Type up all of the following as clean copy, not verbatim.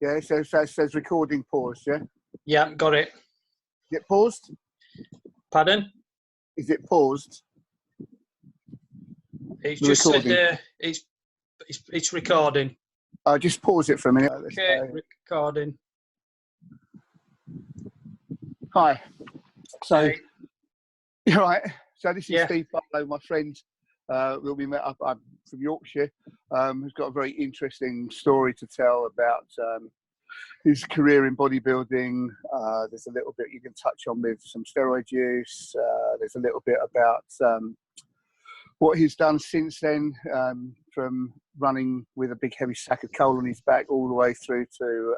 Yeah, so it says recording paused, yeah? Yeah, got it. Is it paused? Pardon? Is it paused? It's The just recording. said it's recording. I'll just pause it for a minute. Okay, recording. Hi. So, Hey. you're right. So this is Yeah. Steve Barlow, my friend. We met up. I'm from Yorkshire. Who's got a very interesting story to tell about his career in bodybuilding. There's a little bit you can touch on with some steroid use. There's a little bit about what he's done since then, from running with a big heavy sack of coal on his back all the way through to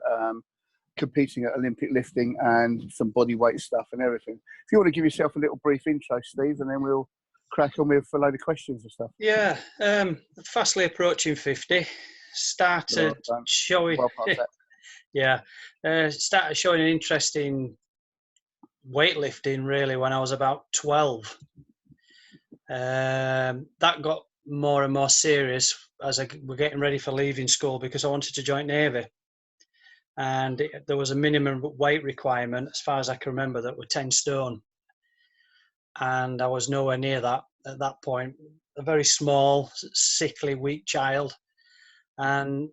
competing at Olympic lifting and some body weight stuff and everything. If you want to give yourself a little brief intro, Steve, and then we'll crack on with a load of questions and stuff. Yeah, fastly approaching 50. Started showing. Well past that. Yeah, started showing an interest in weightlifting really when I was about 12. That got more and more serious as we're getting ready for leaving school because I wanted to join Navy. And there was a minimum weight requirement, as far as I can remember, that were 10 stone. And I was nowhere near that at that point. A very small, sickly, weak child. And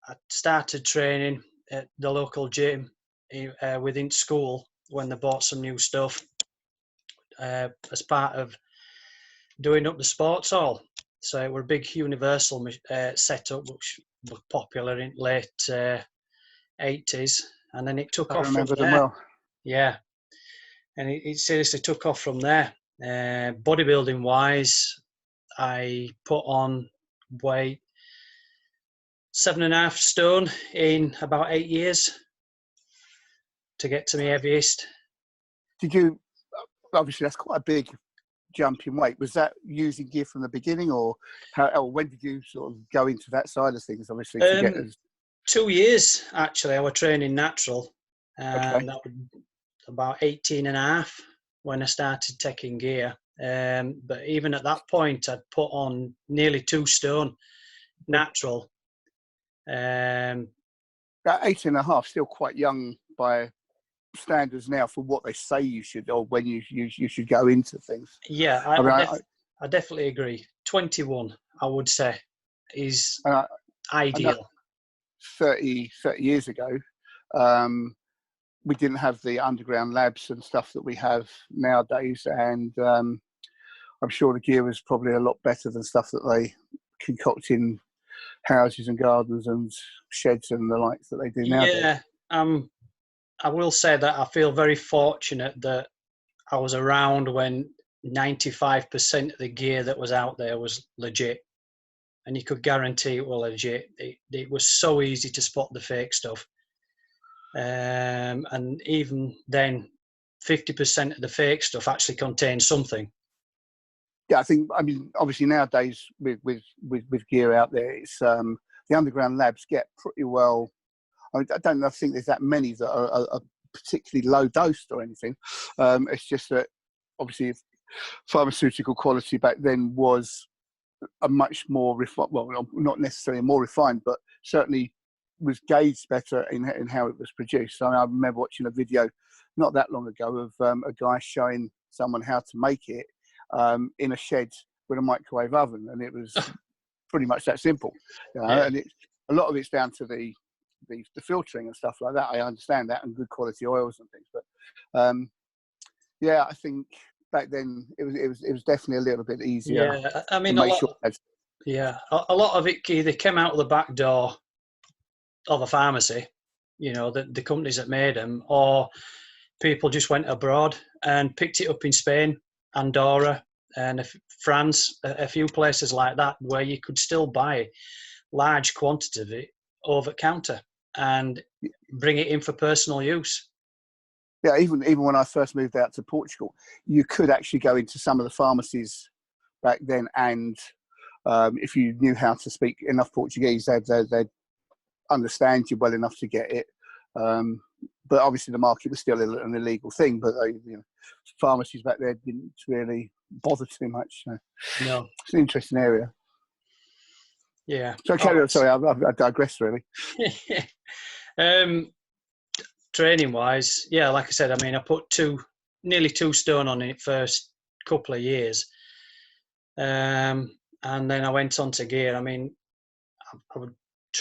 I started training at the local gym within school when they bought some new stuff as part of doing up the sports hall. So it were a big universal setup, which was popular in late 80s, and then it took off from there. Well. Yeah, and it seriously took off from there. Bodybuilding wise, I put on weight 7.5 stone in about 8 years to get to my heaviest. Did you? Obviously, that's quite a big jump in weight. Was that using gear from the beginning, or when did you sort of go into that side of things? Obviously, to get as 2 years actually. I was training natural, and okay. that was about 18.5 when I started taking gear. But even at that point, I'd put on nearly 2 stone natural. 18.5, still quite young by standards now for what they say you should, or when you should go into things. Yeah, I definitely agree. 21, I would say, is ideal. 30 years ago, we didn't have the underground labs and stuff that we have nowadays, and I'm sure the gear was probably a lot better than stuff that they concoct in houses and gardens and sheds and the likes that they do nowadays. Yeah, I will say that I feel very fortunate that I was around when 95% of the gear that was out there was legit, and you could guarantee it was legit. It was so easy to spot the fake stuff. And even then, 50% of the fake stuff actually contained something. Yeah, I mean, obviously nowadays with gear out there, it's the underground labs get pretty well. I don't think there's that many that are particularly low dosed or anything. It's just that obviously pharmaceutical quality back then was a much more refined, well, not necessarily more refined, but certainly was gauged better in how it was produced. So I remember watching a video not that long ago of a guy showing someone how to make it in a shed with a microwave oven, and it was pretty much that simple. Yeah. And a lot of it's down to the filtering and stuff like that. I understand that, and good quality oils and things. But yeah, I think back then it was definitely a little bit easier. Yeah, I mean, a lot of it either came out of the back door of a pharmacy, you know, the companies that made them, or people just went abroad and picked it up in Spain, Andorra, and France, a few places like that, where you could still buy large quantities of it over counter and bring it in for personal use. Yeah, even when I first moved out to Portugal, you could actually go into some of the pharmacies back then, and if you knew how to speak enough Portuguese, they'd understand you well enough to get it. But obviously the market was still an illegal thing, but pharmacies back there didn't really bother too much. So. No. It's an interesting area. Yeah. So carry on, sorry, I digressed really. Um, Training wise, yeah, like I said, I mean, I put nearly 2 stone on it first couple of years. And then I went on to gear. I mean, I was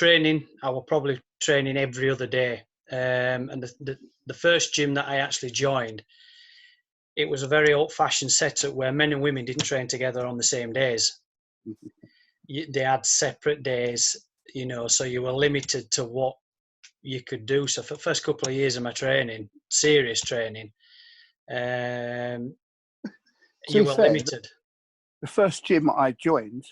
I was probably training every other day. And the first gym that I actually joined, it was a very old-fashioned setup where men and women didn't train together on the same days. They had separate days, so you were limited to what you could do. So for the first couple of years of my training, serious training, To you be were fair, limited. the first gym I joined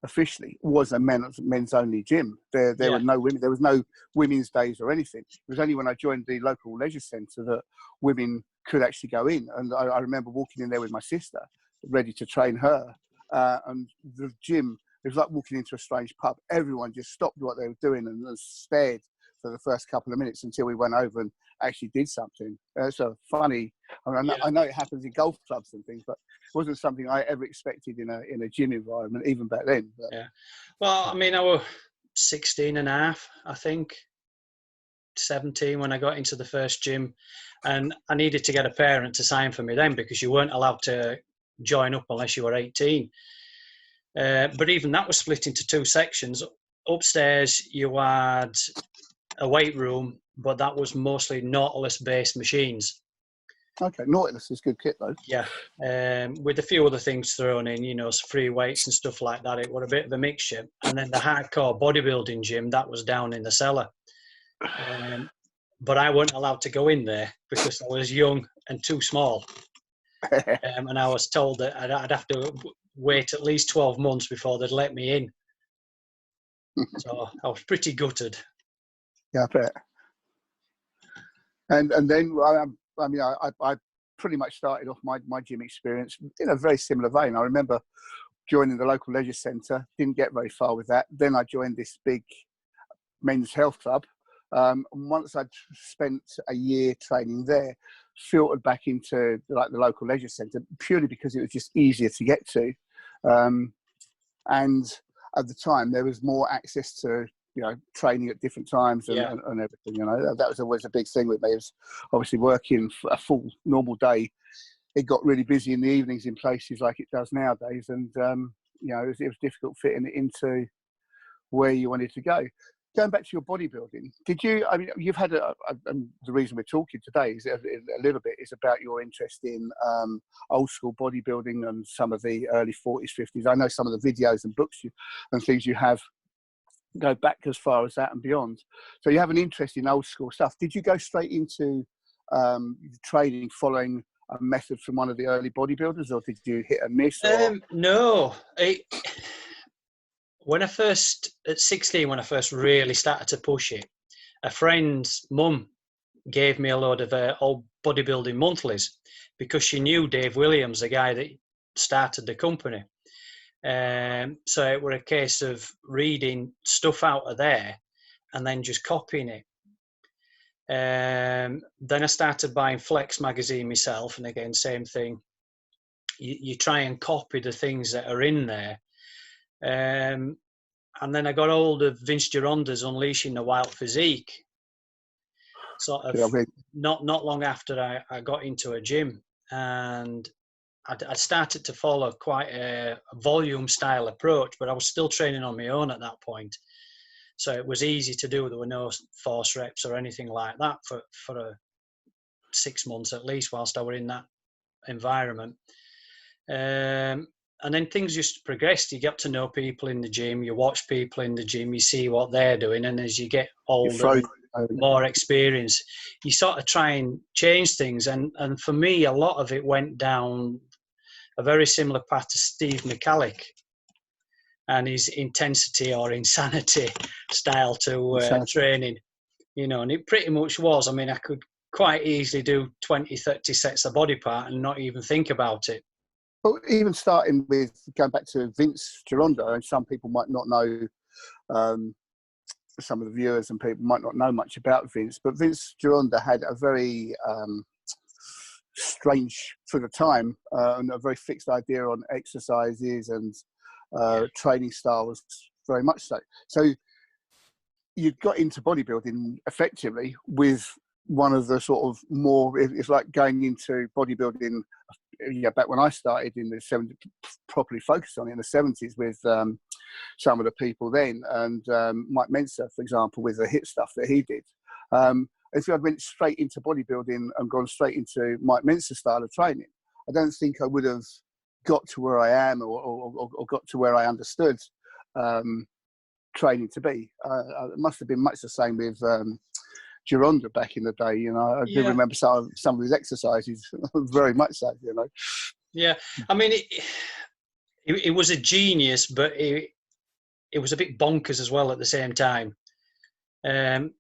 officially was a men's only gym. There Yeah. were no women. There was no women's days or anything. It was only when I joined the local leisure centre that women could actually go in. And I remember walking in there with my sister, ready to train her. And the gym, it was like walking into a strange pub. Everyone just stopped what they were doing and stared for the first couple of minutes until we went over and actually did something. It's a funny. I know it happens in golf clubs and things, but it wasn't something I ever expected in a gym environment, even back then. But. Yeah. Well, I mean, I was 16 and a half, I think, 17 when I got into the first gym. And I needed to get a parent to sign for me then because you weren't allowed to join up unless you were 18. But even that was split into 2 sections. Upstairs, you had a weight room, but that was mostly Nautilus-based machines. Okay, Nautilus is good kit though. Yeah, with a few other things thrown in, free weights and stuff like that. It was a bit of a mixture. And then the hardcore bodybuilding gym, that was down in the cellar. But I weren't allowed to go in there because I was young and too small. And I was told that I'd have to wait at least 12 months before they'd let me in. So I was pretty gutted. Yeah, I bet. And then I pretty much started off my gym experience in a very similar vein. I remember joining the local leisure centre, didn't get very far with that. Then I joined this big men's health club. And once I'd spent a year training there, filtered back into like the local leisure centre purely because it was just easier to get to. And at the time, there was more access to training at different times and everything. That was always a big thing with me. It was obviously working a full normal day. It got really busy in the evenings in places like it does nowadays, and it was difficult fitting it into where you wanted to go. Going back to your bodybuilding, did you? I mean, you've had the reason we're talking today is a little bit is about your interest in old school bodybuilding and some of the early 40s, 50s. I know some of the videos and books and things you have go back as far as that and beyond. So you have an interest in old school stuff. Did you go straight into training following a method from one of the early bodybuilders, or did you hit and miss? No. At 16, when I first really started to push it, a friend's mum gave me a load of old bodybuilding monthlies because she knew Dave Williams, the guy that started the company. So it were a case of reading stuff out of there and then just copying it. Then I started buying Flex magazine myself, and again, same thing. You try and copy the things that are in there. And then I got hold of Vince Gironda's Unleashing the Wild Physique. Sort of not long after I got into a gym, and I started to follow quite a volume style approach, but I was still training on my own at that point. So it was easy to do. There were no force reps or anything like that for 6 months at least whilst I were in that environment. And then things just progressed. You get to know people in the gym, you watch people in the gym, you see what they're doing. And as you get older, more experience, you sort of try and change things. And for me, a lot of it went down a very similar path to Steve McCallick and his intensity or insanity style to training, and it pretty much was. I mean, I could quite easily do 20, 30 sets of body part and not even think about it. Well, even starting with going back to Vince Gironda, and some people might not know, some of the viewers and people might not know much about Vince, but Vince Gironda had a very strange, for the time, and a very fixed idea on exercises and training styles, very much so. So you got into bodybuilding effectively with one of the sort of more, it's like going into bodybuilding, back when I started in the 70s, properly focused on it in the 70s with some of the people then, and Mike Menser, for example, with the HIIT stuff that he did. If I went straight into bodybuilding and gone straight into Mike Menser style of training, I don't think I would have got to where I am or got to where I understood training to be. It must have been much the same with Gironda back in the day. I do remember some of his exercises very much so. Yeah, I mean, it was a genius, but it was a bit bonkers as well at the same time. And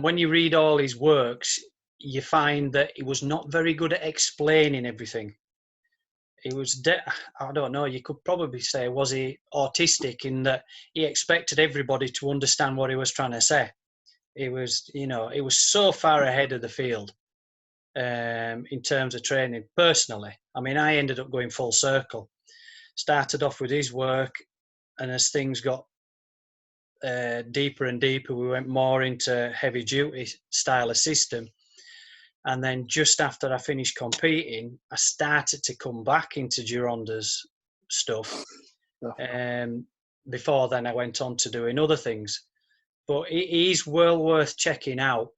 when you read all his works, you find that he was not very good at explaining everything. He was, I don't know, you could probably say, was he autistic in that he expected everybody to understand what he was trying to say. It was, it was so far ahead of the field in terms of training. Personally, I mean, I ended up going full circle. Started off with his work, and as things got deeper and deeper, we went more into heavy duty style of system. And then just after I finished competing, I started to come back into Gironda's stuff. Before then, I went on to doing other things. But it is well worth checking out.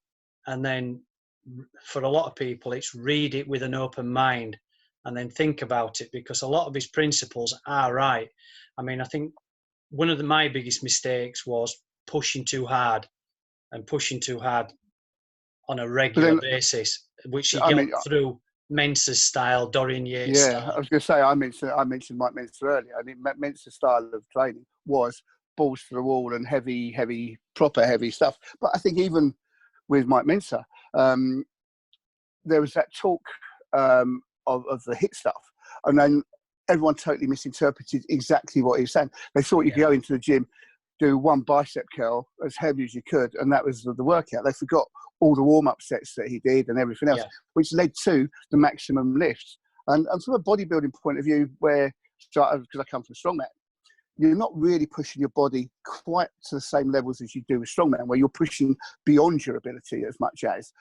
And then for a lot of people, it's read it with an open mind and then think about it, because a lot of his principles are right. I mean, I think one of my biggest mistakes was pushing too hard on a regular basis, which he got through Mensa's style, Dorian Yates style. I was going to say, I mentioned Mike Mensa earlier. I mean, Mensa's style of training was balls to the wall and heavy, proper heavy stuff. But I think even with Mike Mensa, there was that talk of the HIIT stuff, and then everyone totally misinterpreted exactly what he was saying. They thought you could go into the gym, do one bicep curl as heavy as you could, and that was the workout. They forgot all the warm-up sets that he did and everything else, which led to the maximum lifts. And from a bodybuilding point of view, because I come from strongman, you're not really pushing your body quite to the same levels as you do with strongman, where you're pushing beyond your ability as much as.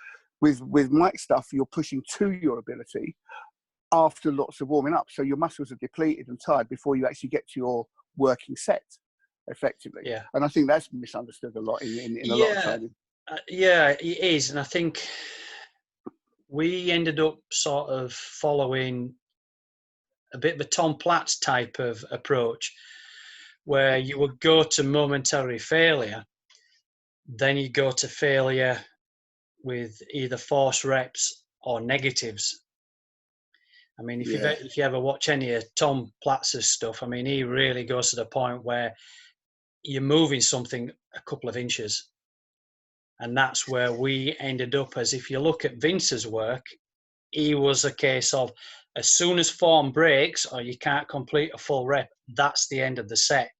With Mike's stuff, you're pushing to your ability after lots of warming up. So your muscles are depleted and tired before you actually get to your working set effectively. Yeah. And I think that's misunderstood a lot in a lot of training. Yeah, it is. And I think we ended up sort of following a bit of a Tom Platz type of approach, where you would go to momentary failure, then you go to failure with either force reps or negatives. I mean, if you ever watch any of Tom Platz's stuff, I mean, he really goes to the point where you're moving something a couple of inches. And that's where we ended up. As if you look at Vince's work, he was a case of, as soon as form breaks or you can't complete a full rep, that's the end of the set.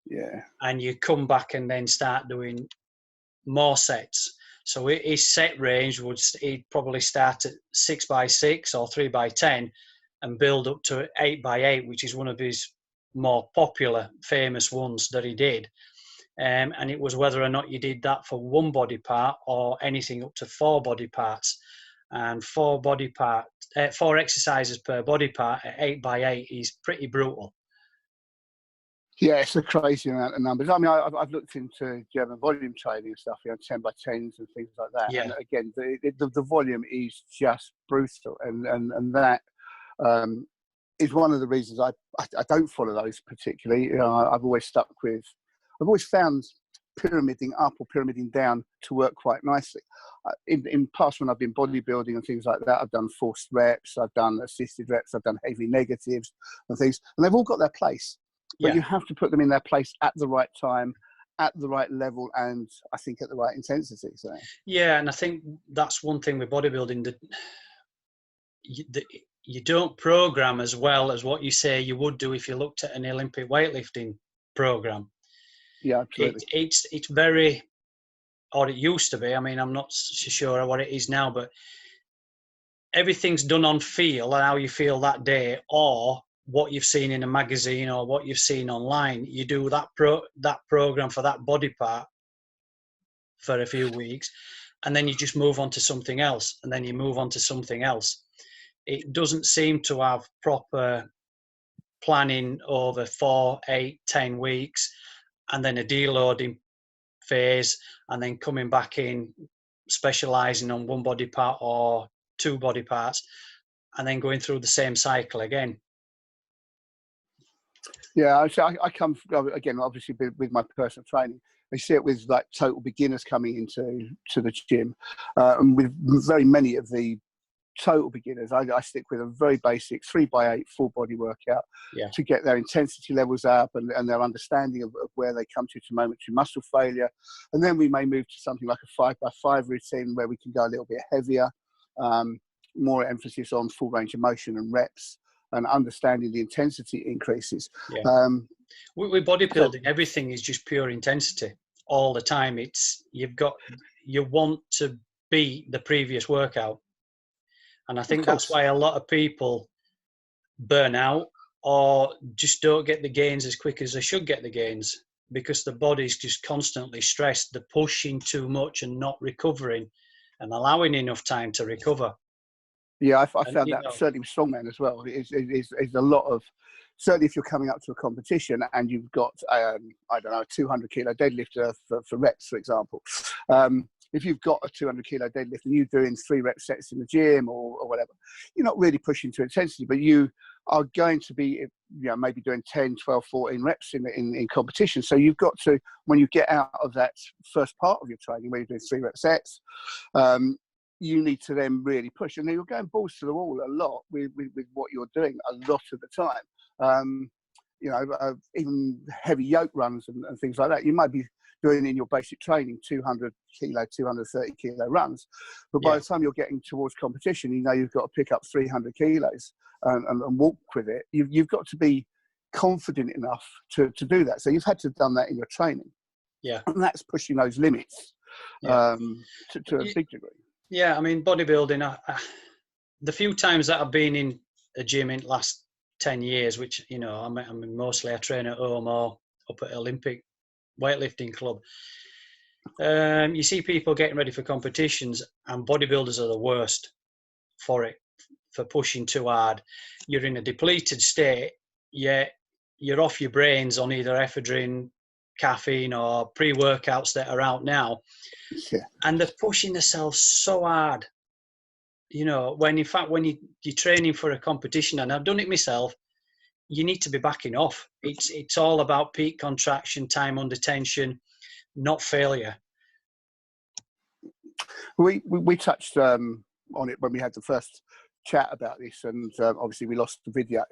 Yeah. And you come back and then start doing more sets. So his set range he'd probably start at 6x6 or 3x10 and build up to 8x8, which is one of his more popular, famous ones that he did. And it was whether or not you did that for one body part or anything up to 4 body parts. And 4 exercises per body part at 8x8 is pretty brutal. Yeah, it's a crazy amount of numbers. I mean, I've looked into German volume training and stuff, 10x10s and things like that. Yeah. And again, the volume is just brutal, and that is one of the reasons I don't follow those particularly. I've always found pyramiding up or pyramiding down to work quite nicely. In past, when I've been bodybuilding and things like that, I've done forced reps, I've done assisted reps, I've done heavy negatives and things, and they've all got their place. But you have to put them in their place at the right time, at the right level, and I think at the right intensity. So. Yeah, and I think that's one thing with bodybuilding, that you don't program as well as what you say you would do if you looked at an Olympic weightlifting program. Yeah, absolutely. It's very, or it used to be. I mean, I'm not sure what it is now, but everything's done on feel and how you feel that day, or what you've seen in a magazine or what you've seen online. You do that program for that body part for a few weeks, and then you just move on to something else, and then you move on to something else. It doesn't seem to have proper planning over 4, 8, 10 weeks, and then a deloading phase, and then coming back in, specializing on one body part or 2 body parts, and then going through the same cycle again. Yeah, I come from, again, obviously with my personal training. I see it with like total beginners coming into the gym, and with very many of the total beginners, I stick with a very basic 3x8 full body workout to get their intensity levels up and their understanding of where they come to momentary muscle failure. And then we may move to something like a 5x5 routine where we can go a little bit heavier, more emphasis on full range of motion and reps and understanding the intensity increases. With bodybuilding, everything is just pure intensity all the time. It's you want to beat the previous workout. And I think that's why a lot of people burn out or just don't get the gains as quick as they should get the gains, because the body's just constantly stressed. They're pushing too much and not recovering and allowing enough time to recover. Yeah, I found that certainly with strongman as well. Is a lot of, certainly if you're coming up to a competition and you've got, I don't know, a 200 kilo deadlifter for reps, for example. If you've got a 200 kilo deadlift and you're doing 3 rep sets in the gym or whatever, you're not really pushing to intensity, but you are going to be, maybe doing 10, 12, 14 reps in competition. So you've got to, when you get out of that first part of your training where you're doing 3 rep sets, you need to then really push. And then you're going balls to the wall a lot with what you're doing a lot of the time. Even heavy yoke runs and things like that. You might be doing in your basic training 200 kilo, 230 kilo runs. But by the time you're getting towards competition, you've got to pick up 300 kilos and walk with it. You've got to be confident enough to do that. So you've had to have done that in your training. Yeah. And that's pushing those limits to a big degree. Yeah, I mean, bodybuilding, the few times that I've been in a gym in the last 10 years, which, I mean, mostly I train at home or up at Olympic weightlifting club. You see people getting ready for competitions, and bodybuilders are the worst for it, for pushing too hard. You're in a depleted state, yet you're off your brains on either ephedrine, caffeine, or pre-workouts that are out now. Yeah. And they're pushing themselves so hard. When in fact, when you're training for a competition, and I've done it myself, you need to be backing off. It's all about peak contraction, time under tension, not failure. We touched on it when we had the first chat about this, and obviously we lost the video.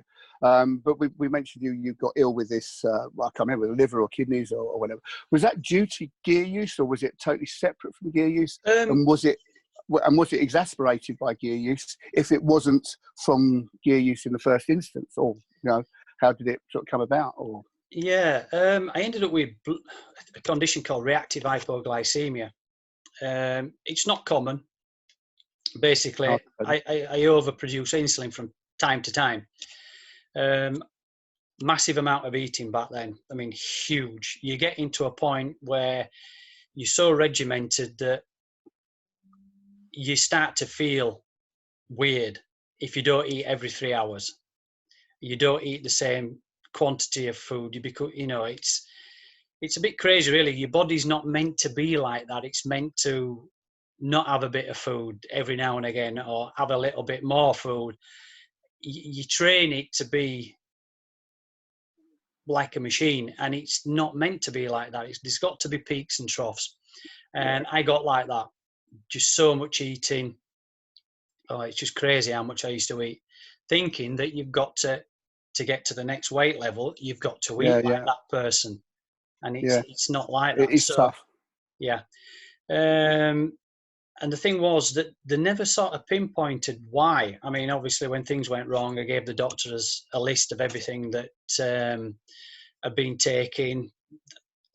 But we mentioned you got ill with this. I can't remember, the liver or kidneys or whatever. Was that due to gear use, or was it totally separate from gear use? And was it exacerbated by gear use if it wasn't from gear use in the first instance, or how did it sort of come about? Or I ended up with a condition called reactive hypoglycemia. It's not common. Basically, I overproduce insulin from time to time. Massive amount of eating back then. I mean, huge. You get into a point where you're so regimented that you start to feel weird if you don't eat every 3 hours. You don't eat the same quantity of food. It's a bit crazy, really. Your body's not meant to be like that. It's meant to not have a bit of food every now and again, or have a little bit more food. You train it to be like a machine, and it's not meant to be like that. There's got to be peaks and troughs. And I got like that. Just so much eating. Oh, it's just crazy how much I used to eat. Thinking that you've got to get to the next weight level, you've got to eat like that person. And it's not like that. It's tough. Yeah. And the thing was that they never sort of pinpointed why. I mean, obviously, when things went wrong, I gave the doctors a list of everything that had been taken,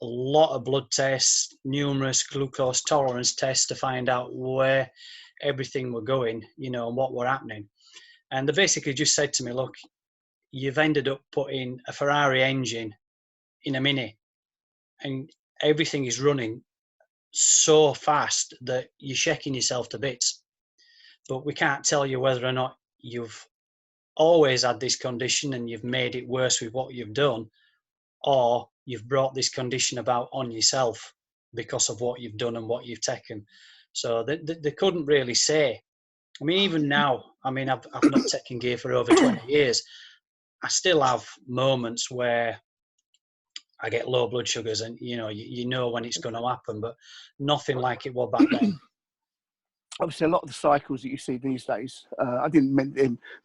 a lot of blood tests, numerous glucose tolerance tests to find out where everything were going, and what were happening. And they basically just said to me, look, you've ended up putting a Ferrari engine in a Mini, and everything is running so fast that you're shaking yourself to bits. But we can't tell you whether or not you've always had this condition and you've made it worse with what you've done, or you've brought this condition about on yourself because of what you've done and what you've taken. So they couldn't really say. I mean, even now, I mean, I've not taken gear for over 20 years. I still have moments where I get low blood sugars, and you know when it's going to happen, but nothing like it was back then. Obviously, a lot of the cycles that you see these days, I didn't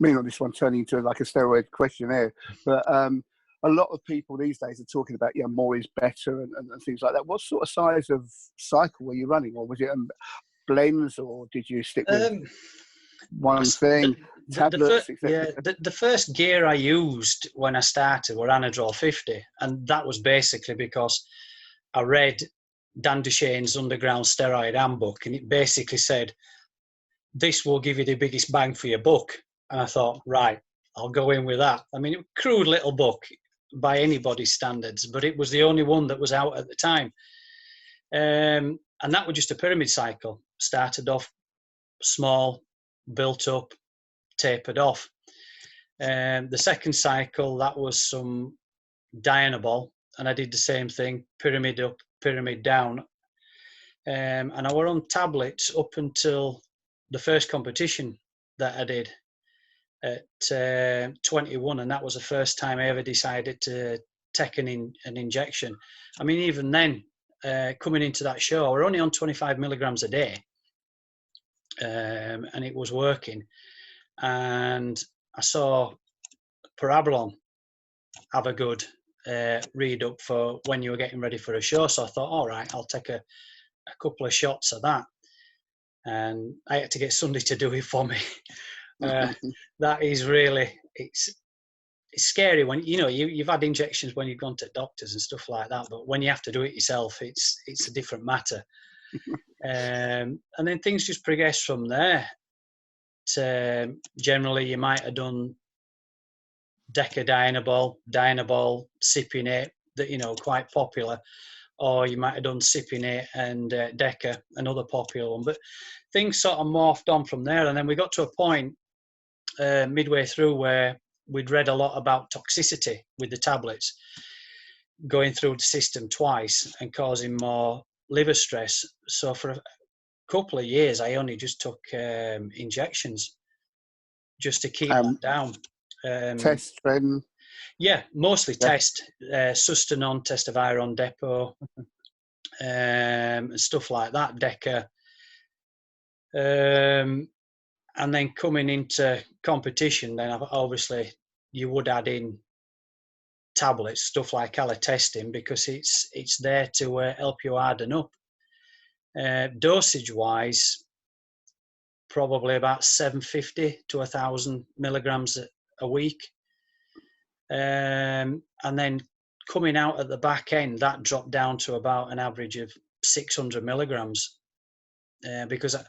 mean on this one turning into like a steroid questionnaire, but a lot of people these days are talking about, more is better and things like that. What sort of size of cycle were you running, or was it blends, or did you stick with one thing, tablets, etc.? The first gear I used when I started were Anadrol 50, and that was basically because I read Dan Duchesne's Underground Steroid Handbook, and it basically said, this will give you the biggest bang for your buck. And I thought, right, I'll go in with that. I mean, it was a crude little book by anybody's standards, but it was the only one that was out at the time. And that was just a pyramid cycle. Started off small, built up, tapered off. The second cycle, that was some Dianabol, and I did the same thing, pyramid up, pyramid down. And I were on tablets up until the first competition that I did at 21, and that was the first time I ever decided to take an injection. I mean, even then, coming into that show, we're only on 25 milligrams a day, and it was working. And I saw Parabolon have a good read up for when you were getting ready for a show. So I thought, all right, I'll take a couple of shots of that. And I had to get somebody to do it for me. That is really, it's scary when, you've had injections when you've gone to doctors and stuff like that, but when you have to do it yourself, it's a different matter. And then things just progress from there. Generally, you might have done Dianabol, Cypionate, that, quite popular, or you might have done Cypionate and Deca, another popular one. But things sort of morphed on from there, and then we got to a point midway through where we'd read a lot about toxicity with the tablets going through the system twice and causing more liver stress. So for a couple of years, I only just took injections just to keep that down. Test then? Yeah, mostly test. Sustanon, Testaviron Depot, and stuff like that, Deca. And then coming into competition, then obviously you would add in tablets, stuff like alletestin, because it's there to help you harden up. Dosage wise, probably about 750 to 1,000 milligrams a week. And then coming out at the back end, that dropped down to about an average of 600 milligrams. Because I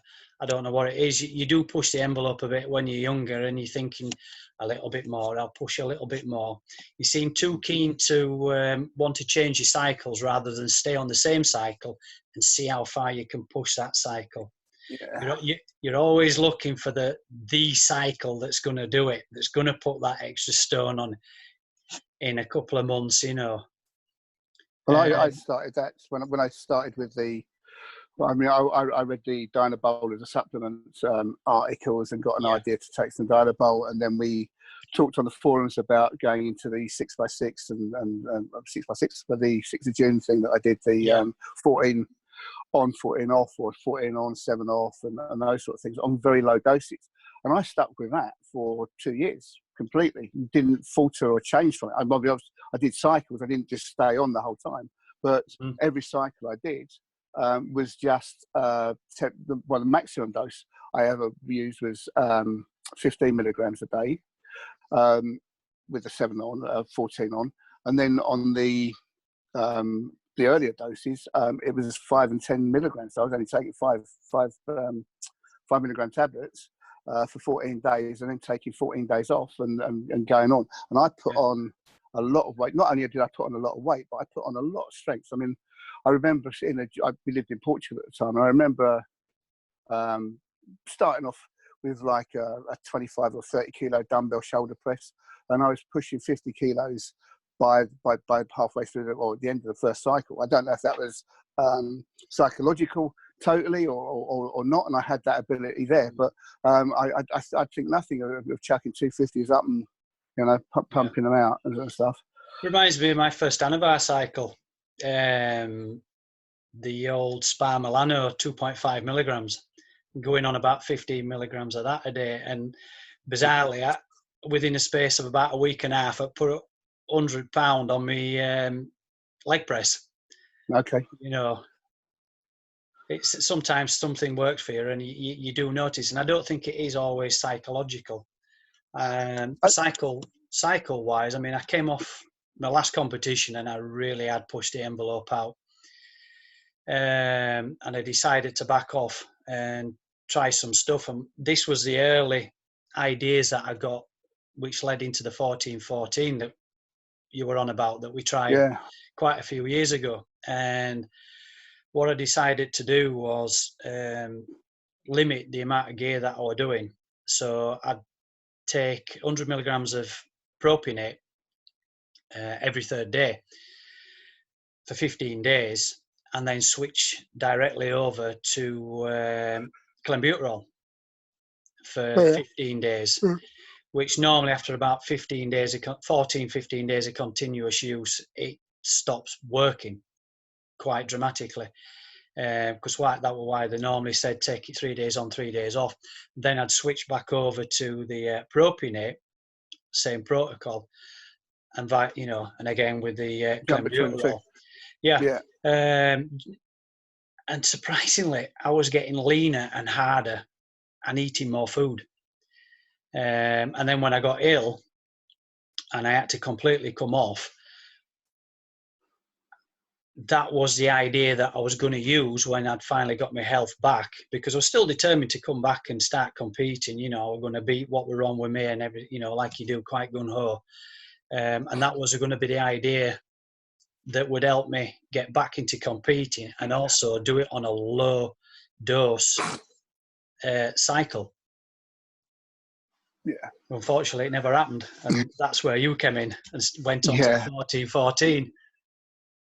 don't know what it is. You do push the envelope a bit when you're younger, and you're thinking a little bit more. I'll push a little bit more. You seem too keen to want to change your cycles rather than stay on the same cycle and see how far you can push that cycle. Yeah. You're always looking for the cycle that's going to do it, that's going to put that extra stone on in a couple of months, Well, I started that when I started with the. Well, I mean, I read the Dianabol as a supplement articles and got an idea to take some Dianabol, and then we talked on the forums about going into the 6x6 and 6x6 for the 6th of June thing that I did, the 14 on, 14 off, or 14 on, 7 off, and those sort of things on very low doses. And I stuck with that for 2 years completely. Didn't falter or change from it. I did cycles. I didn't just stay on the whole time, but every cycle I did was just the maximum dose I ever used was 15 milligrams a day with the 7 on, 14 on, and then on the earlier doses it was 5 and 10 milligrams. So I was only taking 5 milligram tablets for 14 days, and then taking 14 days off and going on. And I put on a lot of weight. Not only did I put on a lot of weight, but I put on a lot of strength. I mean, I remember we lived in Portugal at the time, and I remember starting off with like a 25 or 30 kilo dumbbell shoulder press, and I was pushing 50 kilos by halfway through or at the end of the first cycle. I don't know if that was psychological totally or not, and I had that ability there, but I think nothing of chucking 250s up and pumping them out and stuff. Reminds me of my first Anavar cycle, the old Spa Milano 2.5 milligrams, going on about 15 milligrams of that a day, and bizarrely, within a space of about a week and a half, I put 100 pound on me leg press. Okay. It's sometimes something works for you, and you do notice, and I don't think it is always psychological. Cycle wise, I mean, I came off my last competition and I really had pushed the envelope out, and I decided to back off and try some stuff. And this was the early ideas that I got, which led into the 14-14 that you were on about, that we tried quite a few years ago. And what I decided to do was limit the amount of gear that I was doing. So I'd take 100 milligrams of propionate every third day for 15 days, and then switch directly over to clenbuterol for 15 days, which normally after about 15 days, 15 days of continuous use, it stops working quite dramatically. Because that was why they normally said take it 3 days on, 3 days off. Then I'd switch back over to the propionate, same protocol, and and again with the clenbuterol. And surprisingly, I was getting leaner and harder and eating more food. And then when I got ill and I had to completely come off, that was the idea that I was going to use when I'd finally got my health back, because I was still determined to come back and start competing. We're going to beat what were wrong with me and like you do, quite gun-ho. And that was going to be the idea that would help me get back into competing, and also do it on a low dose cycle. Yeah. Unfortunately, it never happened, and that's where you came in and went on to 14-14.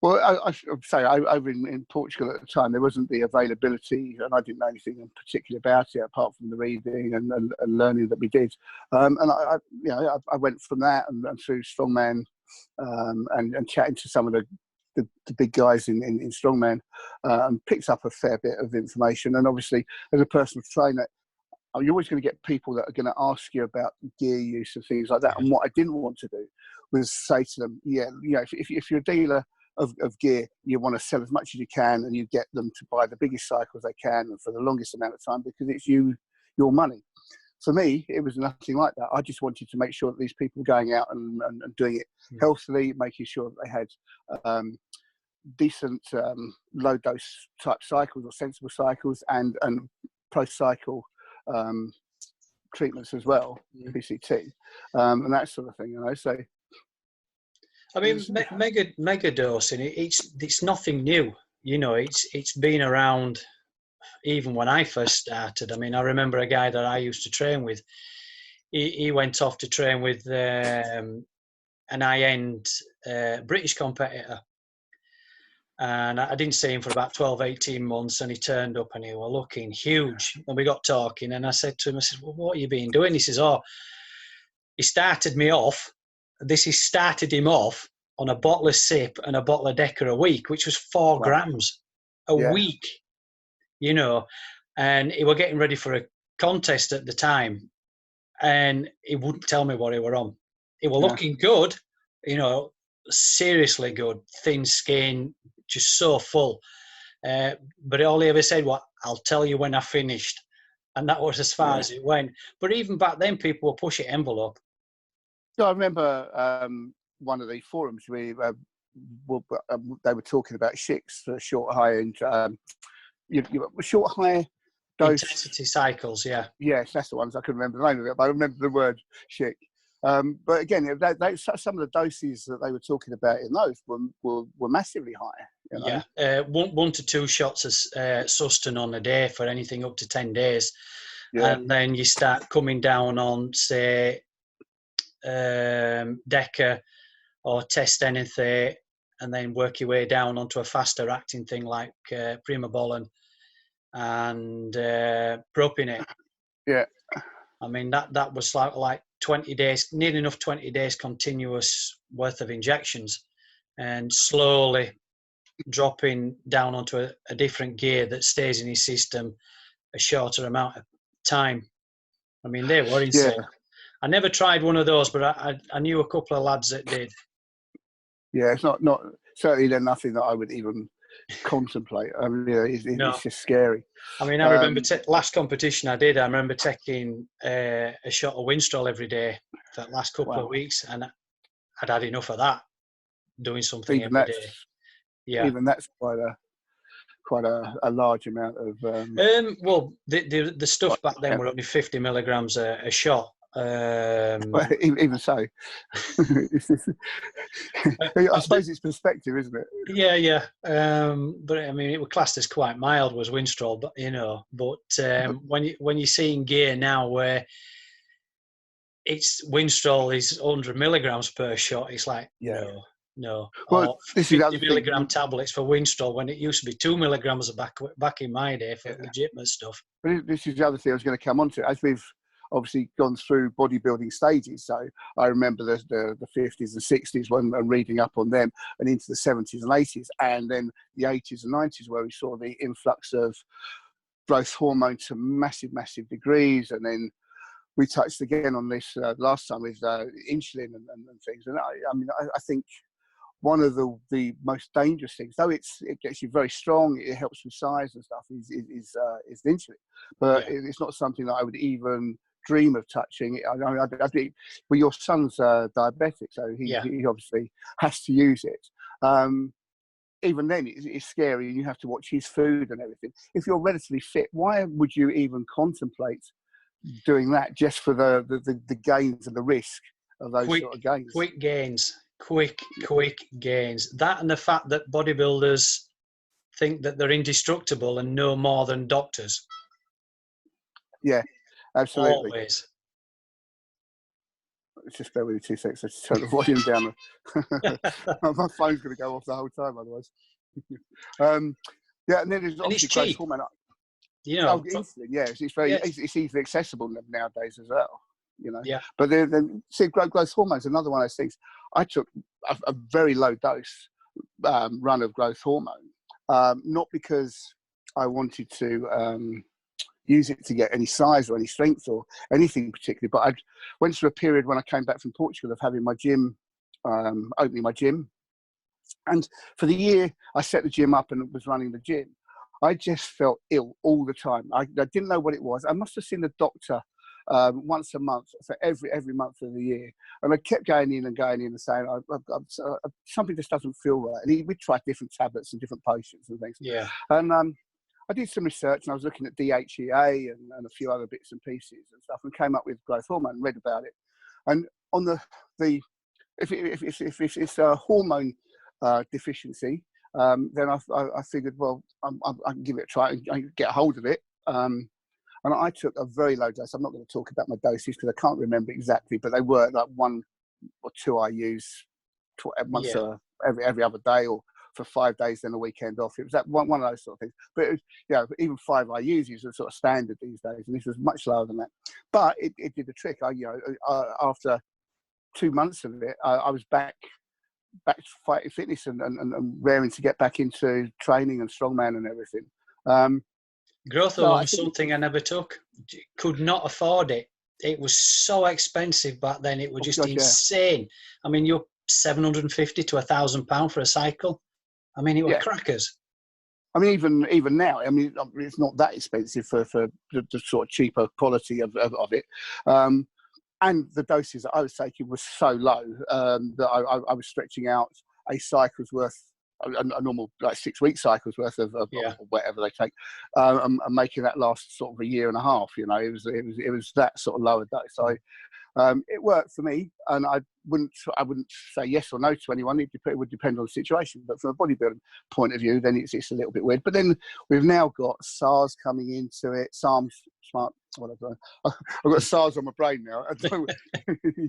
Well, I should say, over in Portugal at the time, there wasn't the availability, and I didn't know anything in particular about it apart from the reading and learning that we did. And I went from that and through strongman and chatting to some of the big guys in strongman, and picked up a fair bit of information. And obviously, as a personal trainer, you're always going to get people that are going to ask you about gear use and things like that. And what I didn't want to do was say to them, if you're a dealer of gear, you want to sell as much as you can, and you get them to buy the biggest cycles they can and for the longest amount of time, because it's your money. For me, it was nothing like that. I just wanted to make sure that these people were going out and doing it healthily, making sure that they had decent low dose type cycles or sensible cycles and post-cycle treatments as well, PCT, and that sort of thing. So I mean, mega dosing, it's nothing new. It's been around even when I first started. I mean, I remember a guy that I used to train with. He went off to train with an high-end British competitor. And I didn't see him for about 12, 18 months, and he turned up and he was looking huge. And we got talking, and I said to him, well, what have you been doing? He says, he started me off. This started him off on a bottle of sip and a bottle of Decker a week, which was 4 grams a week, and he was getting ready for a contest at the time, and he wouldn't tell me what he were on. He was looking good, seriously good, thin skin, just so full. But all he ever said was, I'll tell you when I finished. And that was as far as it went. But even back then, people were pushing envelope. So I remember one of the forums they were talking about shicks, short, high, and short, high dose intensity cycles. Yeah. Yes, that's the ones I couldn't remember the name of it, but I remember the word shick. But again, some of the doses that they were talking about in those were massively high. You know? Yeah, 1 to 2 shots of Sustain on a day for anything up to 10 days. Yeah. And then you start coming down on, say, Deca or Test anything, and then work your way down onto a faster acting thing like Primobolan and Propionate. Yeah. I mean, that was like 20 days, near enough 20 days continuous worth of injections, and slowly dropping down onto a different gear that stays in his system a shorter amount of time. I mean, they were insane. Yeah. I never tried one of those, but I knew a couple of lads that did. Yeah, it's not certainly they're nothing that I would even contemplate. I mean, it's just scary. I mean, I remember last competition I did. I remember taking a shot of Winstrol every day for the last couple of weeks, and I'd had enough of that. Doing something every day. Yeah, even that's quite a large amount of. Well, the stuff back then were only 50 milligrams a shot. Even so, I suppose it's perspective, isn't it? Yeah. But I mean, it was classed as quite mild, was Winstrol, but when you're seeing gear now where it's Winstrol is 100 milligrams per shot, it's like no. Well, this is 50 milligram tablets for Winstrol when it used to be 2 milligrams back in my day for legitimate stuff. But this is the other thing I was going to come on to. As we've obviously gone through bodybuilding stages, so I remember the 50s and 60s when I'm reading up on them, and into the 70s and 80s, and then the 80s and 90s where we saw the influx of growth hormone to massive degrees, and then we touched again on this last time with insulin and things. And I think one of the most dangerous things, though it gets you very strong, it helps with size and stuff, is the insulin. But it's not something that I would even dream of touching. I think, well, your son's diabetic, so he obviously has to use it. Even then, it's scary, and you have to watch his food and everything. If you're relatively fit, why would you even contemplate doing that just for the gains and the risk of those sort of gains? Quick gains. That and the fact that bodybuilders think that they're indestructible and no more than doctors. Yeah, absolutely. Always. Just bear with me 2 seconds. Let's turn the volume down. My phone's going to go off the whole time otherwise. And then there's obviously growth hormone. Insulin, it's easily accessible nowadays as well. Yeah. But then see, growth hormone is another one of those things. I took a very low dose run of growth hormone, not because I wanted to use it to get any size or any strength or anything particularly, but I went through a period when I came back from Portugal of having my gym, opening my gym, and for the year I set the gym up and was running the gym. I just felt ill all the time. I didn't know what it was. I must have seen the doctor once a month for every month of the year, and I kept going in and saying, something just doesn't feel right. And we tried different tablets and different potions and things. Yeah. And I did some research, and I was looking at DHEA and a few other bits and pieces and stuff, and came up with growth hormone and read about it. And on if it's a hormone deficiency, then I figured, well, I can give it a try and get a hold of it. And I took a very low dose. I'm not going to talk about my doses because I can't remember exactly, but they were like 1 or 2 IUs once every other day, or for 5 days, then a weekend off. It was that one of those sort of things. But it was, even 5 IUs is a sort of standard these days, and this was much lower than that. But it did the trick. After 2 months of it, I was back to fighting fitness and raring to get back into training and strongman and everything. Growth hormone was something I never took. Could not afford it. It was so expensive back then. It was just insane. Yeah. I mean, you're £750 to £1,000 for a cycle. I mean, it was crackers. I mean, even now, I mean, it's not that expensive for the sort of cheaper quality of it. And the doses that I was taking was so low that I was stretching out a cycle's worth, a normal like 6-week cycle's worth of whatever they take, and making that last sort of a year and a half. It was that sort of lower dose. It worked for me, and I wouldn't say yes or no to anyone. It would depend on the situation. But from a bodybuilding point of view, then it's a little bit weird. But then we've now got SARS coming into it. Smart, whatever. I've got SARS on my brain now. You're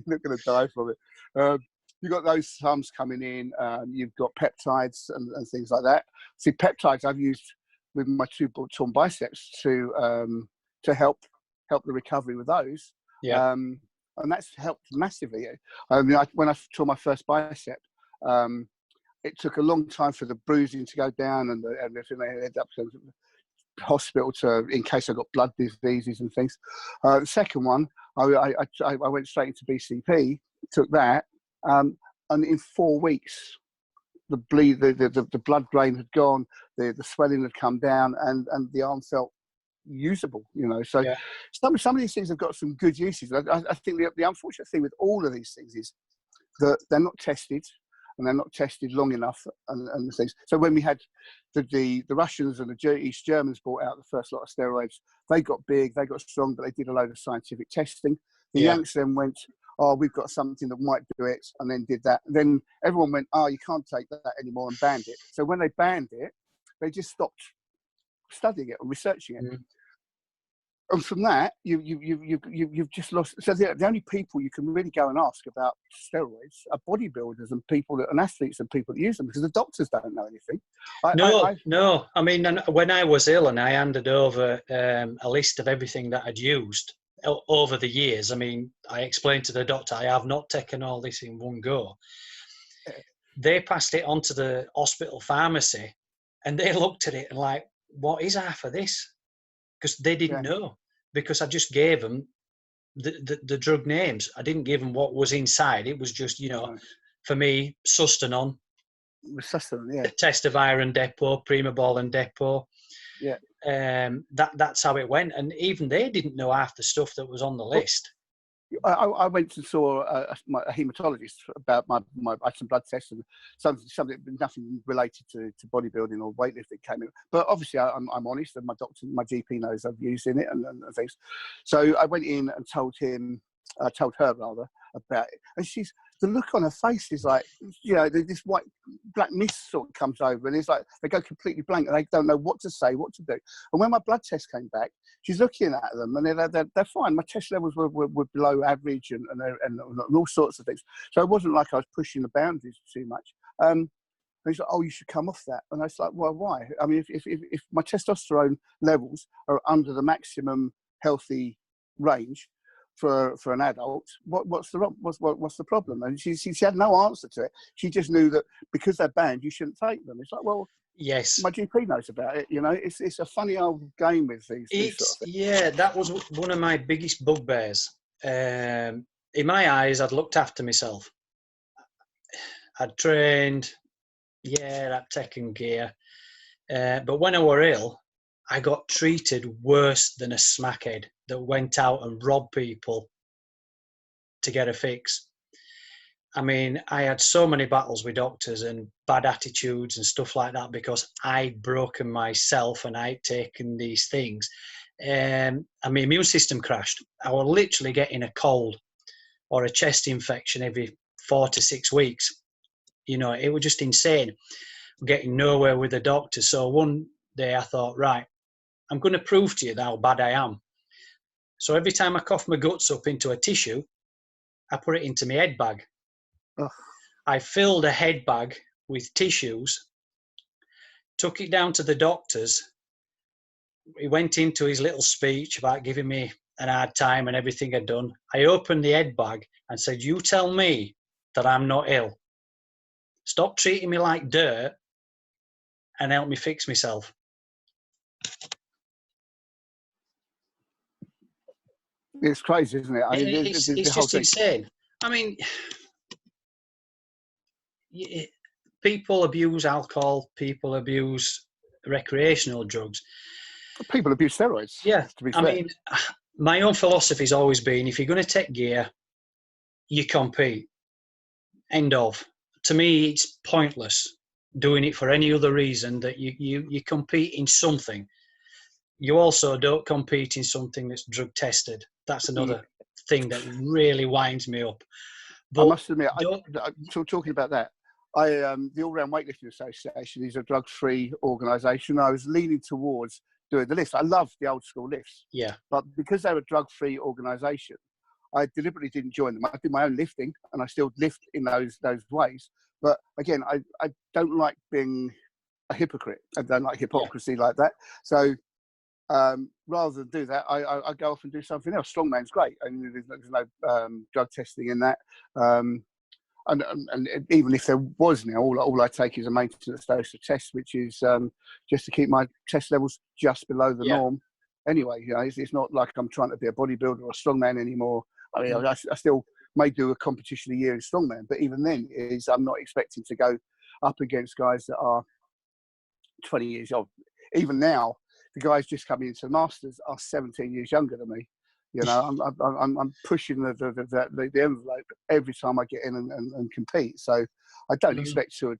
not going to die from it. You've got those SARMs coming in. You've got peptides and things like that. See, peptides I've used with my 2 torn biceps to help the recovery with those. Yeah. And that's helped massively. I mean, when I tore my first bicep, it took a long time for the bruising to go down, and everything. They ended up in the hospital in case I got blood diseases and things. The second one, I went straight into BCP, took that, and in 4 weeks, the blood drain had gone, the swelling had come down, and the arm felt usable, so yeah. some of these things have got some good uses. I think the unfortunate thing with all of these things is that they're not tested, and they're not tested long enough, and things. So when we had the Russians and the East Germans brought out the first lot of steroids, they got big, they got strong, but they did a load of scientific testing. The Yanks then went, oh, we've got something that might do it, and then did that. And then everyone went, oh, you can't take that anymore, and banned it. So when they banned it, they just stopped studying it or researching it. And from that, you've just lost. So the only people you can really go and ask about steroids are bodybuilders and athletes and people that use them, because the doctors don't know anything. No. I mean, when I was ill and I handed over a list of everything that I'd used over the years, I mean, I explained to the doctor, I have not taken all this in one go. They passed it on to the hospital pharmacy, and they looked at it and like, what is half of this? Because they didn't know, because I just gave them the drug names. I didn't give them what was inside. It was just, for me, Sustanon, test of iron depot, Primabol and depot. Yeah. That's how it went. And even they didn't know half the stuff that was on the list. I went and saw a haematologist about I had some blood tests and something nothing related to bodybuilding or weightlifting came in. But obviously I'm honest, and my GP knows I've used in it and things. So I went in and told her about it, and the look on her face is like, this black mist sort of comes over, and it's like they go completely blank and they don't know what to say, what to do. And when my blood test came back, she's looking at them, and they're fine. My test levels were below average, and all sorts of things. So it wasn't like I was pushing the boundaries too much. And he's like, oh, you should come off that. And I was like, well, why? I mean, if my testosterone levels are under the maximum healthy range for an adult, what's the problem? And she had no answer to it. She just knew that because they're banned, you shouldn't take them. It's like, well, yes, my GP knows about it. It's a funny old game with these sort of things. Yeah, that was one of my biggest bugbears. In my eyes, I'd looked after myself. I'd trained, I'd taken gear. But when I were ill, I got treated worse than a smackhead that went out and robbed people to get a fix. I mean, I had so many battles with doctors and bad attitudes and stuff like that because I'd broken myself and I'd taken these things. And my immune system crashed. I was literally getting a cold or a chest infection every 4 to 6 weeks. It was just insane. Getting nowhere with the doctor. So one day I thought, right, I'm going to prove to you how bad I am. So every time I cough my guts up into a tissue, I put it into my head bag. Ugh. I filled a head bag with tissues, took it down to the doctor's. He went into his little speech about giving me an hard time and everything I'd done. I opened the head bag and said, you tell me that I'm not ill. Stop treating me like dirt and help me fix myself. It's crazy, isn't it? It's just insane. I mean, people abuse alcohol, people abuse recreational drugs. People abuse steroids. Yeah, to be fair. I mean, my own philosophy's always been, if you're going to take gear, you compete. End of. To me, it's pointless doing it for any other reason that you compete in something. You also don't compete in something that's drug tested. That's another thing that really winds me up. I But must admit, talking about that, the All Round Weightlifting Association is a drug-free organisation. I was leaning towards doing the lifts. I love the old school lifts. Yeah. But because they're a drug-free organisation, I deliberately didn't join them. I did my own lifting, and I still lift in those ways. But again, I don't like being a hypocrite. I don't like hypocrisy like that. So rather than do that, I go off and do something else. Strongman's great, and there's no drug testing in that. And even if there was now, all I take is a maintenance dose of tests, which is just to keep my test levels just below the norm. Anyway, you know, it's not like I'm trying to be a bodybuilder or a strongman anymore. I mean, I still may do a competition a year in strongman, but even then, I'm not expecting to go up against guys that are 20 years old. Even now, the guys just coming into the Masters are 17 years younger than me. You know, I'm pushing the envelope every time I get in and compete. So I don't expect to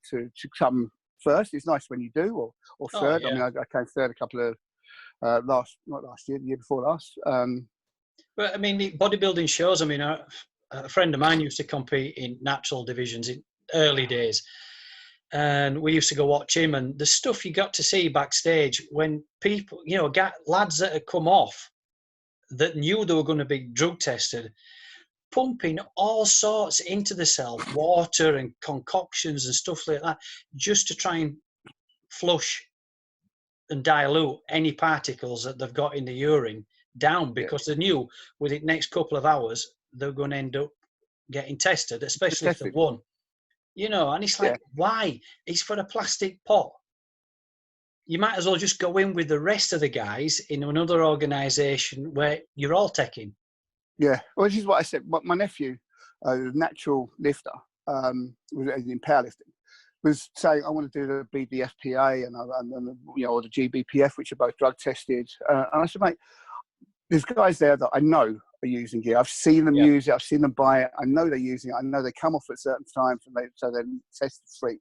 come first. It's nice when you do, or third. I mean, I came third a couple of not last year, the year before last. But I mean, the bodybuilding shows. I mean, a friend of mine used to compete in natural divisions in early days, and we used to go watch him. And the stuff you got to see backstage when people, you know, lads that had come off that knew they were going to be drug tested, pumping all sorts into the self, water and concoctions and stuff like that, just to try and flush and dilute any particles that they've got in the urine down, because they knew with the next couple of hours they're going to end up getting tested, especially if they've won. You know, and it's like, why? It's for a plastic pot. You might as well just go in with the rest of the guys in another organisation where you're all taking. Yeah, well, this is what I said. My nephew, natural lifter, in powerlifting, was saying, I want to do the BDFPA and you know, or the GBPF, which are both drug tested. And I said, mate, there's guys there that I know are using gear. I've seen them use it. I've seen them buy it. I know they're using it. I know they come off at certain times, and so they're tested free.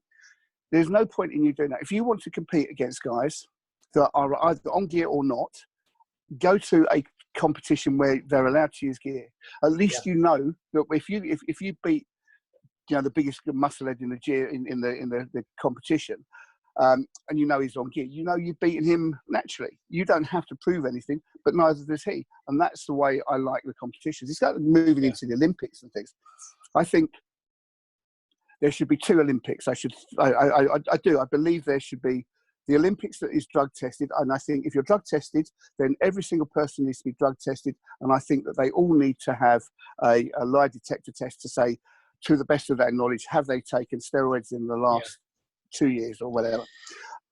There's no point in you doing that. If you want to compete against guys that are either on gear or not, go to a competition where they're allowed to use gear. At least you know that if you beat, you know, the biggest musclehead in the gym in the competition, and you know he's on gear, you know you've beaten him naturally. You don't have to prove anything, but neither does he. And that's the way I like the competitions. It's like moving into the Olympics and things. I think there should be 2 Olympics. I do. I believe there should be the Olympics that is drug tested. And I think if you're drug tested, then every single person needs to be drug tested. And I think that they all need to have a lie detector test to say, to the best of their knowledge, have they taken steroids in the last 2 years or whatever?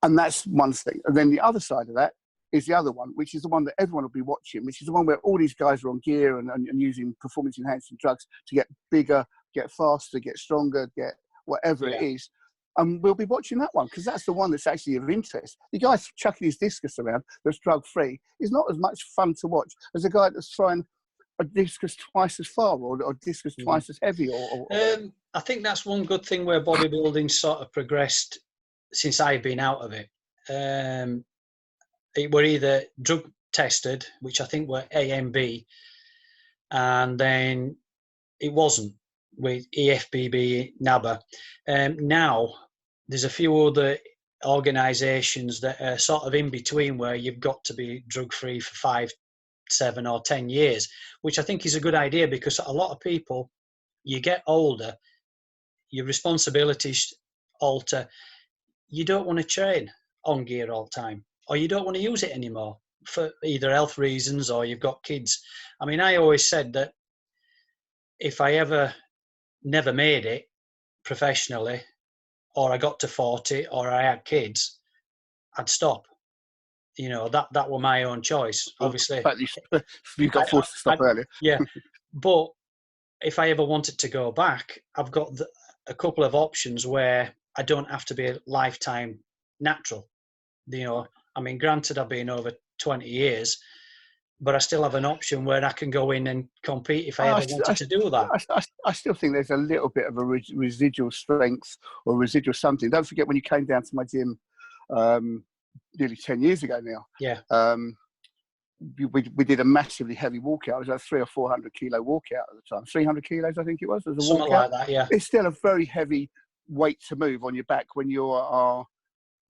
And that's one thing. And then the other side of that is the other one, which is the one that everyone will be watching, which is the one where all these guys are on gear and using performance-enhancing drugs to get bigger, get faster, get stronger, get whatever it is. And we'll be watching that one because that's the one that's actually of interest. The guy chucking his discus around that's drug-free is not as much fun to watch as a guy that's trying a discus twice as far or discus twice as heavy. I think that's one good thing where bodybuilding sort of progressed since I've been out of it. It were either drug tested, which I think were A and B, and then it wasn't with EFBB, NABA. Now there's a few other organisations that are sort of in between where you've got to be drug-free for 5, 7 or 10 years, which I think is a good idea because a lot of people, you get older, your responsibilities alter. You don't want to train on gear all the time, or you don't want to use it anymore for either health reasons or you've got kids. I mean, I always said that if I ever never made it professionally, or I got to 40 or I had kids, I'd stop. You know, that were my own choice. Obviously, you got forced to stop earlier. Yeah, but if I ever wanted to go back, I've got a couple of options where I don't have to be a lifetime natural. You know, I mean, granted, I've been over 20 years, but I still have an option where I can go in and compete if I ever wanted to do that. I still think there's a little bit of a residual strength or residual something. Don't forget when you came down to my gym nearly 10 years ago now. Yeah. we did a massively heavy walkout. It was a 300 or 400 kilo walkout at the time. 300 kilos, I think it was, as a Something walkout. like that, yeah. It's still a very heavy weight to move on your back when you are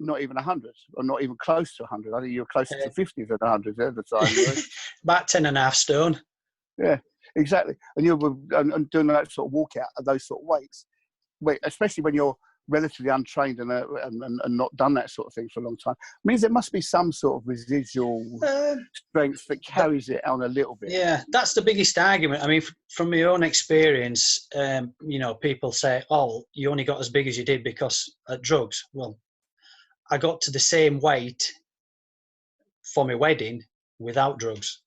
not even 100 or not even close to 100. I think you're closer to 50 than 100 at the time. About 10.5 stone. Yeah, exactly. And you're doing that sort of walkout at those sort of weights, especially when you're relatively untrained and not done that sort of thing for a long time, means there must be some sort of residual strength that carries it on a little bit. Yeah, that's the biggest argument. I mean, from my own experience, people say, oh, you only got as big as you did because of drugs. Well, I got to the same weight for my wedding without drugs.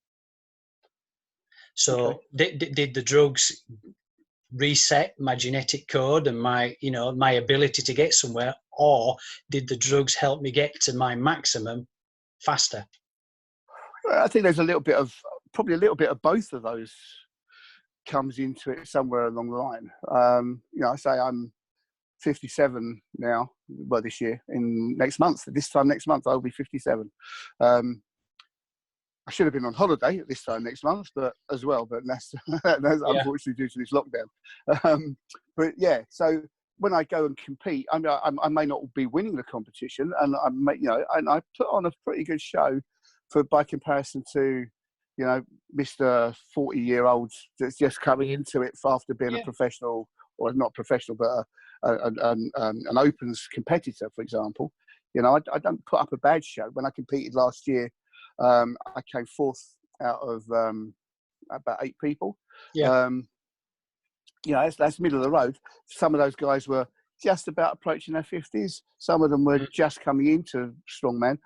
So did the drugs reset my genetic code and my ability to get somewhere, or did the drugs help me get to my maximum faster? I think there's probably a little bit of both of those comes into it somewhere along the line. I say I'm 57 now. Well, this year, this time next month, I'll be 57. I should have been on holiday at this time next month, but that's unfortunately due to this lockdown. But yeah, so when I go and compete, I may not be winning the competition, and I put on a pretty good show by comparison to, Mr. 40-year-old that's just coming into it after being a professional, or not professional, but an opens competitor, for example. I don't put up a bad show. When I competed last year, I came fourth out of about 8 people. That's middle of the road. Some of those guys were just about approaching their 50s. Some of them were just coming into strongman,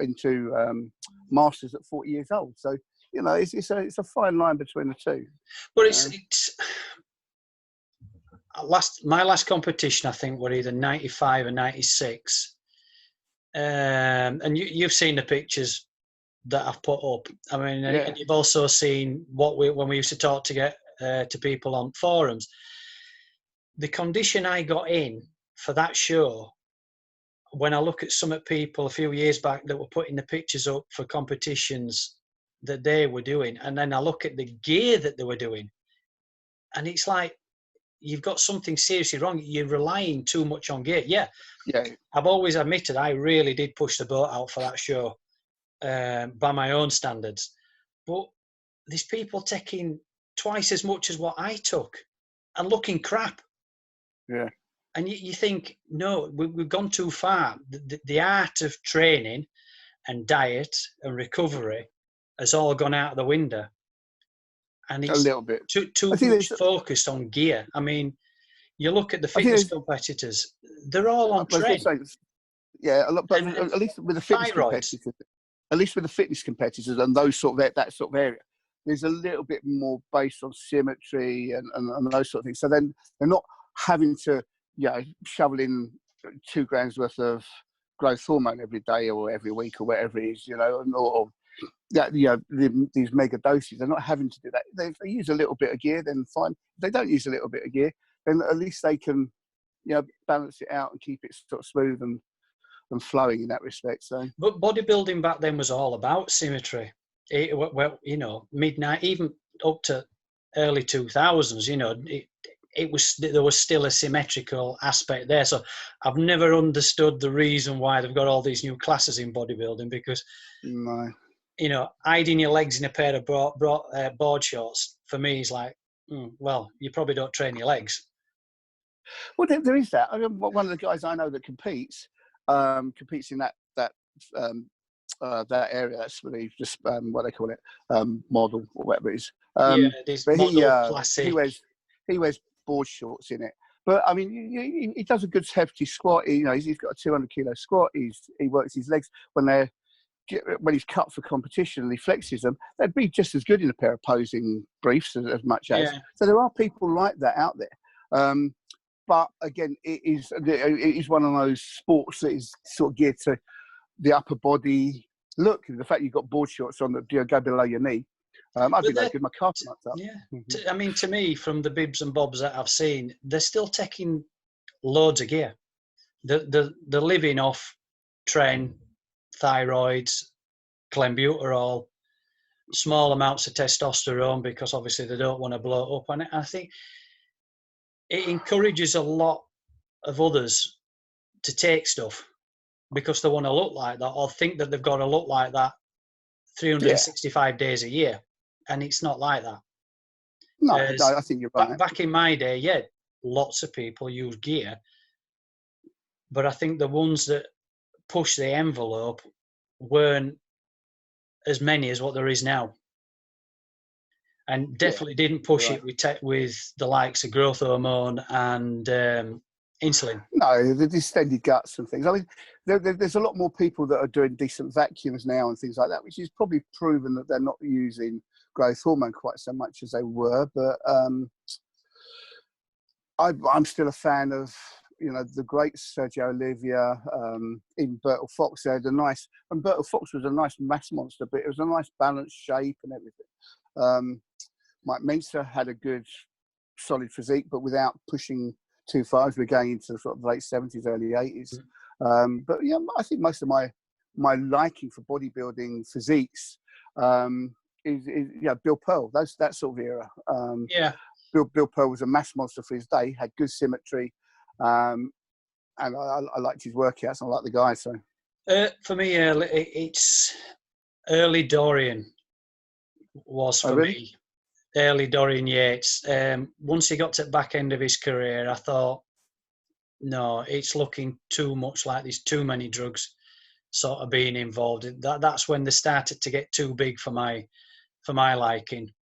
into masters at 40 years old. So it's a fine line between the two. But it's my last competition, I think, were either 95 or 96. And you've seen the pictures that I've put up. I mean, and you've also seen when we used to talk to people on forums. The condition I got in for that show, when I look at some people a few years back that were putting the pictures up for competitions that they were doing, and then I look at the gear that they were doing, and it's like, you've got something seriously wrong. You're relying too much on gear. Yeah. I've always admitted I really did push the boat out for that show by my own standards. But there's people taking twice as much as what I took and looking crap. Yeah. And you think, no, we've gone too far. The art of training and diet and recovery has all gone out of the window. And it's a little bit too much focused on gear. I mean, you look at the fitness competitors; they're all on train. A lot, but at least with the fitness competitors, and those sort of that sort of area, there's a little bit more based on symmetry and those sort of things. So then they're not having to shovel in 2 grams worth of growth hormone every day or every week or whatever it is, these mega doses. They're not having to do that. If they use a little bit of gear, then fine. If they don't use a little bit of gear, then at least they can, balance it out and keep it sort of smooth and flowing in that respect. So, but bodybuilding back then was all about symmetry. Midnight, even up to early 2000s. There was still a symmetrical aspect there. So I've never understood the reason why they've got all these new classes in bodybuilding, because hiding your legs in a pair of board shorts for me is like, well, you probably don't train your legs. Well, there is that. I mean, one of the guys I know that competes in that area. That's really just what they call it, model or whatever it is. But he wears board shorts in it. But I mean, he does a good hefty squat. He's got a 200 kilo squat. He works his legs when he's cut for competition and he flexes them. They'd be just as good in a pair of posing briefs as much as. So there are people like that out there. But again, it is one of those sports that is sort of geared to the upper body look. The fact you've got board shorts on that go below your knee. I'd be like, my calf nuts up. Yeah. I mean, to me, from the bibs and bobs that I've seen, they're still taking loads of gear. They're living off tren, thyroids, clenbuterol, small amounts of testosterone because obviously they don't want to blow up. And I think it encourages a lot of others to take stuff because they want to look like that or think that they've got to look like that Yeah. 365 days a year. And it's not like that. No, I think you're right. Back in my day, yeah, lots of people use gear. But I think the ones that push the envelope weren't as many as what there is now. And definitely didn't push it with the likes of growth hormone and insulin. No, the distended guts and things. I mean, there's a lot more people that are doing decent vacuums now and things like that, which is probably proven that they're not using growth hormone quite so much as they were. But I'm still a fan of, you know, the great Sergio Oliva, even Bertil Fox. They had a nice, and Bertil Fox was a nice mass monster, but it was a nice balanced shape and everything. Mike Mensa had a good, solid physique, but without pushing too far as we're going into the sort of late 70s, early 80s. But yeah, I think most of my liking for bodybuilding physiques is Bill Pearl. That sort of era. Bill Pearl was a mass monster for his day, had good symmetry, and I liked his workouts. I like the guy. So for me, it's early Dorian was for me. Early Dorian Yates. Once he got to the back end of his career, I thought, no, it's looking too much like there's too many drugs sort of being involved. That's when they started to get too big for my liking.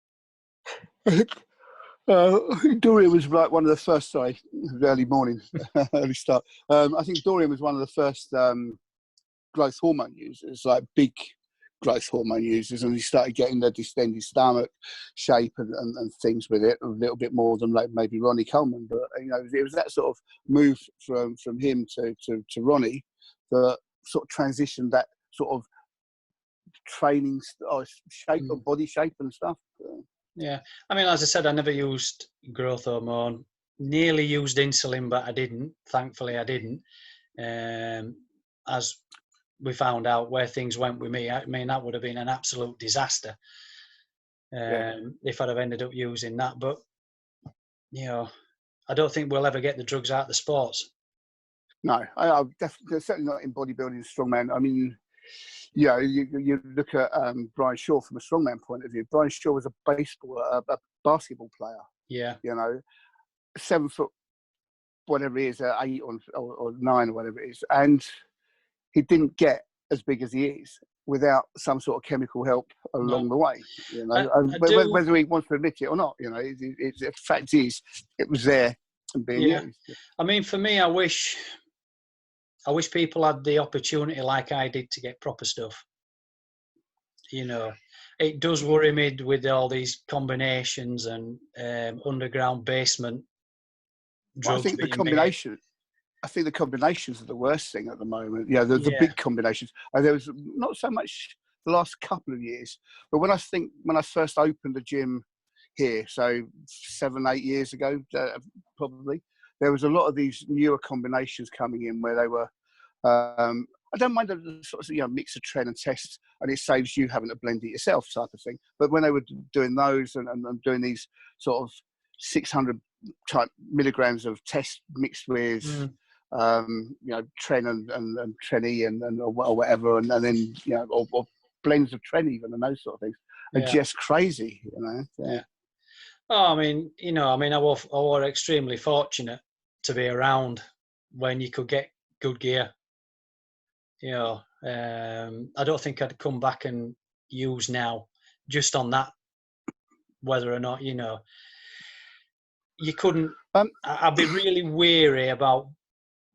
Dorian was like one of the first. Sorry, early morning, early start. I think Dorian was one of the first growth hormone users, like big growth hormone users, and he started getting the distended stomach shape and things with it a little bit more than like maybe Ronnie Coleman. But you know, it was that sort of move from him to Ronnie that sort of transitioned that sort of training shape or body shape and stuff. Yeah, I mean, as I said, I never used growth hormone. Nearly used insulin, but I didn't. Thankfully, I didn't. As we found out where things went with me, I mean, that would have been an absolute disaster if I'd have ended up using that. But, you know, I don't think we'll ever get the drugs out of the sports. No, I definitely, certainly not in bodybuilding, strongman. I mean, you know, you look at Brian Shaw from a strongman point of view. Brian Shaw was a basketball player. Yeah. You know, 7 foot, whatever it is, 8 or 9 or whatever it is. And he didn't get as big as he is without some sort of chemical help along the way. You know, whether he wants to admit it or not, you know, the fact is it was there and being used. I mean, for me, I wish people had the opportunity like I did to get proper stuff. You know, it does worry me with all these combinations and underground basement drugs. I think the combinations are the worst thing at the moment. Yeah, the big combinations. There was not so much the last couple of years, but when I first opened the gym here, so 7-8 years ago, probably, there was a lot of these newer combinations coming in where they were. I don't mind the sort of mix of trend and test, and it saves you having to blend it yourself type of thing. But when they were doing those and doing these sort of 600 type milligrams of test mixed with tren and trenny or whatever, and then or blends of tren even and those sort of things are just crazy, you know. Yeah. Oh, I mean, I was extremely fortunate to be around when you could get good gear. You know, I don't think I'd come back and use now just on that, whether or not, you couldn't. I'd be really weary about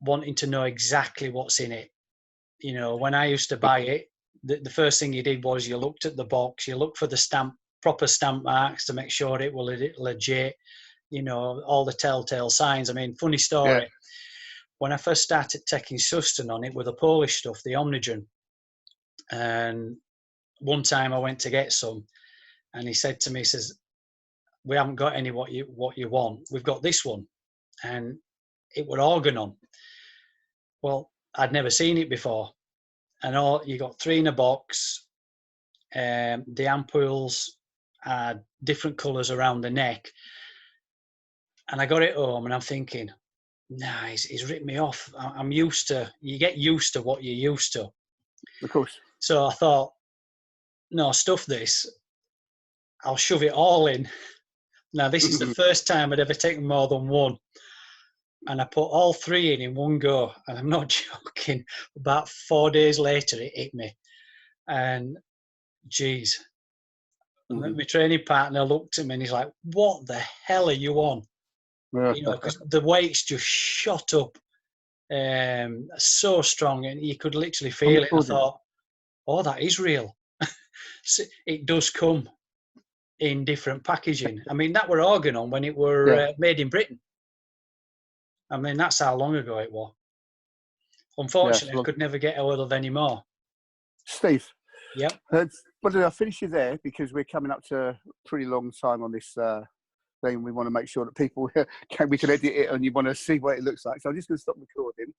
wanting to know exactly what's in it. You know, when I used to buy it, the first thing you did was you looked at the box, you looked for the proper stamp marks to make sure it was legit, all the telltale signs. I mean, funny story. When I first started taking Sustain on it with the Polish stuff, the Omnigen, and one time I went to get some, and he said to me, he says, "We haven't got any what you want. We've got this one," and it were Organon. Well, I'd never seen it before, and you got 3 in a box, The ampoules are different colours around the neck. And I got it home and I'm thinking, nah, he's ripped me off. I'm used to, you get used to what you're used to. Of course. So I thought, no, stuff this. I'll shove it all in. Now, this is the first time I'd ever taken more than one. And I put all 3 in one go. And I'm not joking. About 4 days later, it hit me. And, geez. My training partner looked at me and he's like, what the hell are you on? You know, because the weight's just shot up. So strong. And you could literally feel it. I thought, oh, that is real. It does come in different packaging. I mean, that were organon when it were made in Britain. I mean, that's how long ago it was. Unfortunately, I could never get hold of any more. Steve. Yep. But I'll finish you there because we're coming up to a pretty long time on this thing. We want to make sure that people we can edit it and you want to see what it looks like. So I'm just going to stop recording.